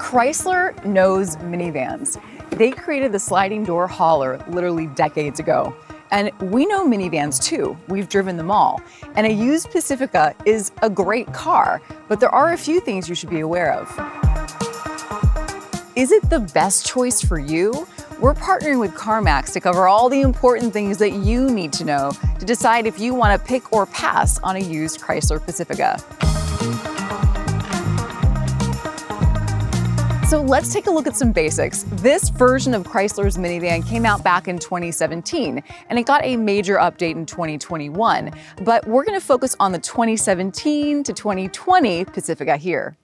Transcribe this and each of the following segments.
Chrysler knows minivans. They created the sliding door hauler literally decades ago. And we know minivans too. We've driven them all. And a used Pacifica is a great car, but there are a few things you should be aware of. Is it the best choice for you? We're partnering with CarMax to cover all the important things that you need to know to decide if you want to pick or pass on a used Chrysler Pacifica. So let's take a look at some basics. This version of Chrysler's minivan came out back in 2017, and it got a major update in 2021. But we're going to focus on the 2017 to 2020 Pacifica here.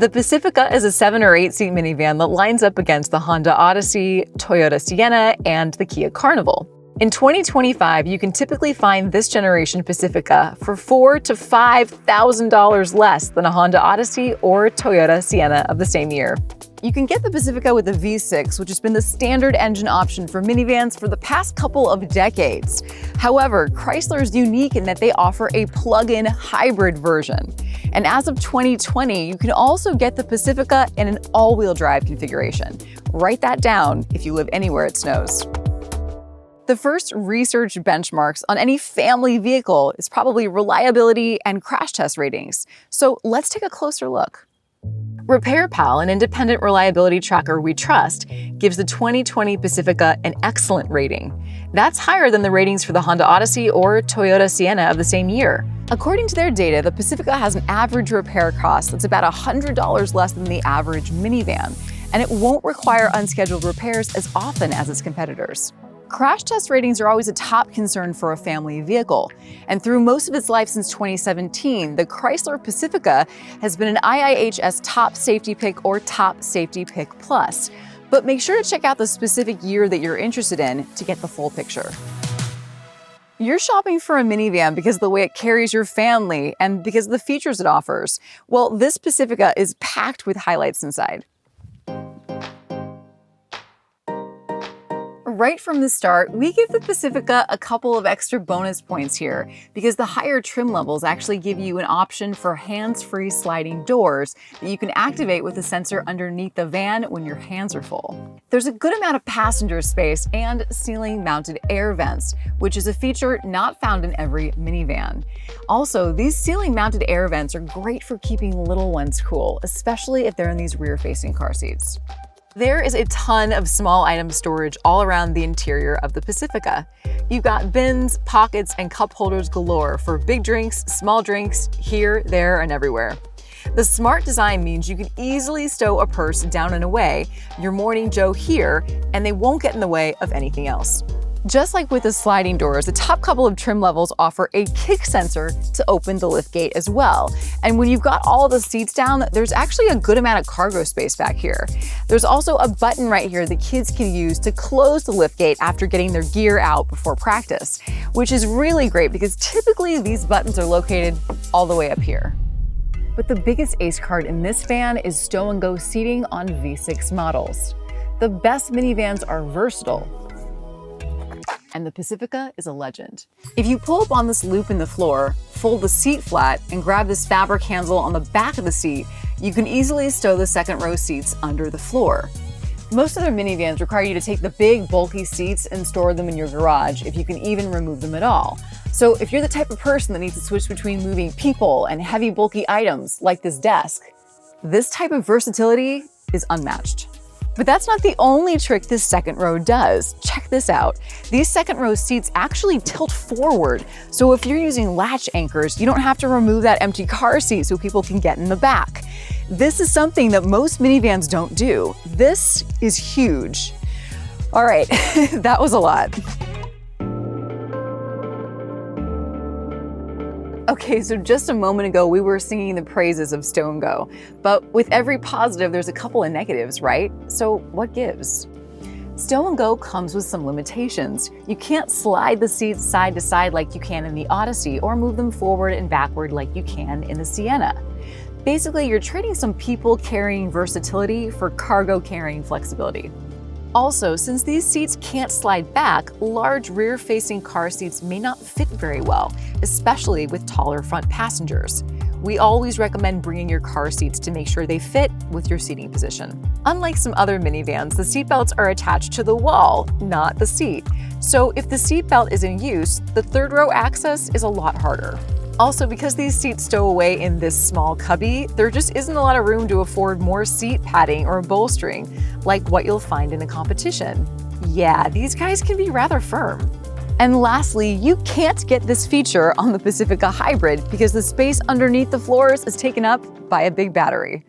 The Pacifica is a 7 or 8 seat minivan that lines up against the Honda Odyssey, Toyota Sienna, and the Kia Carnival. In 2025, you can typically find this generation Pacifica for $4,000 to $5,000 less than a Honda Odyssey or Toyota Sienna of the same year. You can get the Pacifica with a V6, which has been the standard engine option for minivans for the past couple of decades. However, Chrysler is unique in that they offer a plug-in hybrid version. And as of 2020, you can also get the Pacifica in an all-wheel drive configuration. Write that down if you live anywhere it snows. The first research benchmarks on any family vehicle is probably reliability and crash test ratings. So let's take a closer look. RepairPal, an independent reliability tracker we trust, gives the 2020 Pacifica an excellent rating. That's higher than the ratings for the Honda Odyssey or Toyota Sienna of the same year. According to their data, the Pacifica has an average repair cost that's about $100 less than the average minivan, and it won't require unscheduled repairs as often as its competitors. Crash test ratings are always a top concern for a family vehicle, and through most of its life since 2017, the Chrysler Pacifica has been an IIHS Top Safety Pick or Top Safety Pick Plus. But make sure to check out the specific year that you're interested in to get the full picture. You're shopping for a minivan because of the way it carries your family and because of the features it offers. Well, this Pacifica is packed with highlights inside. Right from the start, we give the Pacifica a couple of extra bonus points here because the higher trim levels actually give you an option for hands-free sliding doors that you can activate with a sensor underneath the van when your hands are full. There's a good amount of passenger space and ceiling-mounted air vents, which is a feature not found in every minivan. Also, these ceiling-mounted air vents are great for keeping little ones cool, especially if they're in these rear-facing car seats. There is a ton of small item storage all around the interior of the Pacifica. You've got bins, pockets, and cup holders galore for big drinks, small drinks, here, there, and everywhere. The smart design means you can easily stow a purse down and away, your morning Joe here, and they won't get in the way of anything else. Just like with the sliding doors, the top couple of trim levels offer a kick sensor to open the liftgate as well. And when you've got all of the seats down, there's actually a good amount of cargo space back here. There's also a button right here that kids can use to close the liftgate after getting their gear out before practice, which is really great because typically these buttons are located all the way up here. But the biggest ace card in this van is stow-and-go seating on V6 models. The best minivans are versatile, and the Pacifica is a legend. If you pull up on this loop in the floor, fold the seat flat, and grab this fabric handle on the back of the seat, you can easily stow the second row seats under the floor. Most other minivans require you to take the big, bulky seats and store them in your garage, if you can even remove them at all. So if you're the type of person that needs to switch between moving people and heavy, bulky items like this desk, this type of versatility is unmatched. But that's not the only trick this second row does. Check this out. These second row seats actually tilt forward. So if you're using latch anchors, you don't have to remove that empty car seat so people can get in the back. This is something that most minivans don't do. This is huge. All right, that was a lot. Okay, so just a moment ago, we were singing the praises of Stow and Go, but with every positive, there's a couple of negatives, right? So what gives? Stow and Go comes with some limitations. You can't slide the seats side to side like you can in the Odyssey or move them forward and backward like you can in the Sienna. Basically, you're trading some people carrying versatility for cargo carrying flexibility. Also, since these seats can't slide back, large rear-facing car seats may not fit very well, especially with taller front passengers. we always recommend bringing your car seats to make sure they fit with your seating position. Unlike some other minivans, the seatbelts are attached to the wall, not the seat. So if the seatbelt is in use, the third row access is a lot harder. Also, because these seats stow away in this small cubby, there just isn't a lot of room to afford more seat padding or bolstering, like what you'll find in the competition. Yeah, these guys can be rather firm. And lastly, you can't get this feature on the Pacifica Hybrid because the space underneath the floors is taken up by a big battery.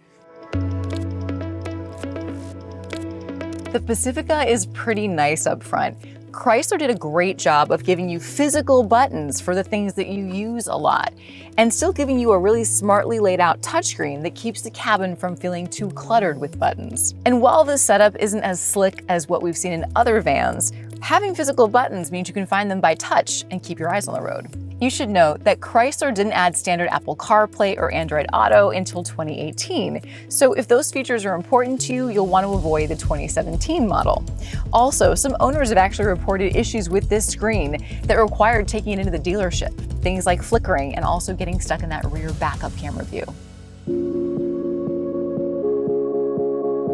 The Pacifica is pretty nice up front. Chrysler did a great job of giving you physical buttons for the things that you use a lot, and still giving you a really smartly laid out touchscreen that keeps the cabin from feeling too cluttered with buttons. And while this setup isn't as slick as what we've seen in other vans, having physical buttons means you can find them by touch and keep your eyes on the road. You should note that Chrysler didn't add standard Apple CarPlay or Android Auto until 2018, so if those features are important to you, you'll want to avoid the 2017 model. Also, some owners have actually reported issues with this screen that required taking it into the dealership, things like flickering and also getting stuck in that rear backup camera view.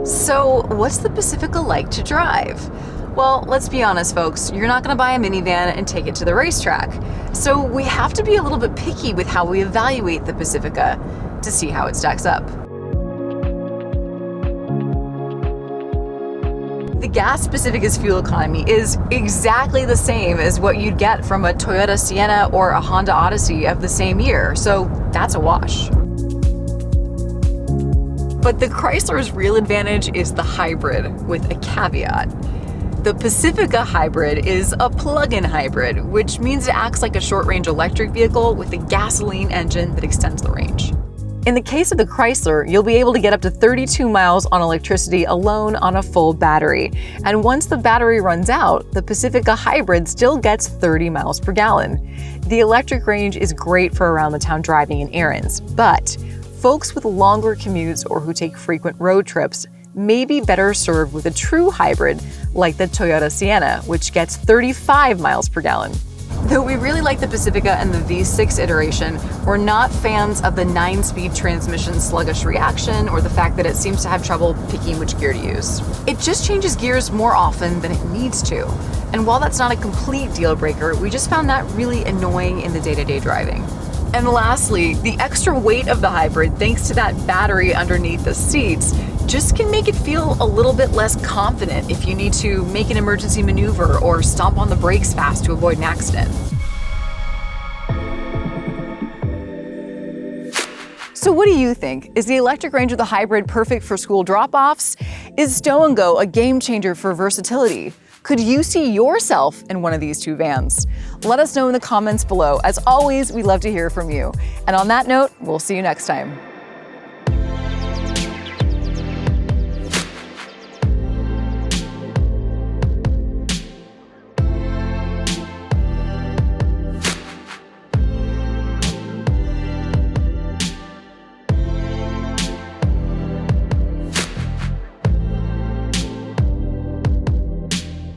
So, what's the Pacifica like to drive? Well, let's be honest, folks, you're not going to buy a minivan and take it to the racetrack. So we have to be a little bit picky with how we evaluate the Pacifica to see how it stacks up. The gas Pacifica's fuel economy is exactly the same as what you'd get from a Toyota Sienna or a Honda Odyssey of the same year, so that's a wash. But the Chrysler's real advantage is the hybrid, with a caveat. The Pacifica Hybrid is a plug-in hybrid, which means it acts like a short-range electric vehicle with a gasoline engine that extends the range. In the case of the Chrysler, you'll be able to get up to 32 miles on electricity alone on a full battery. And once the battery runs out, the Pacifica Hybrid still gets 30 miles per gallon. The electric range is great for around-the-town driving and errands, but folks with longer commutes or who take frequent road trips may be better served with a true hybrid like the Toyota Sienna, which gets 35 miles per gallon. Though we really like the Pacifica and the V6 iteration, we're not fans of the 9-speed transmission's sluggish reaction or the fact that it seems to have trouble picking which gear to use. It just changes gears more often than it needs to. And while that's not a complete deal breaker, we just found that really annoying in the day-to-day driving. And lastly, the extra weight of the hybrid, thanks to that battery underneath the seats, just can make it feel a little bit less confident if you need to make an emergency maneuver or stomp on the brakes fast to avoid an accident. So what do you think? Is the electric range of the hybrid perfect for school drop-offs? Is Stow and Go a game changer for versatility? Could you see yourself in one of these two vans? Let us know in the comments below. As always, we love to hear from you. And on that note, we'll see you next time.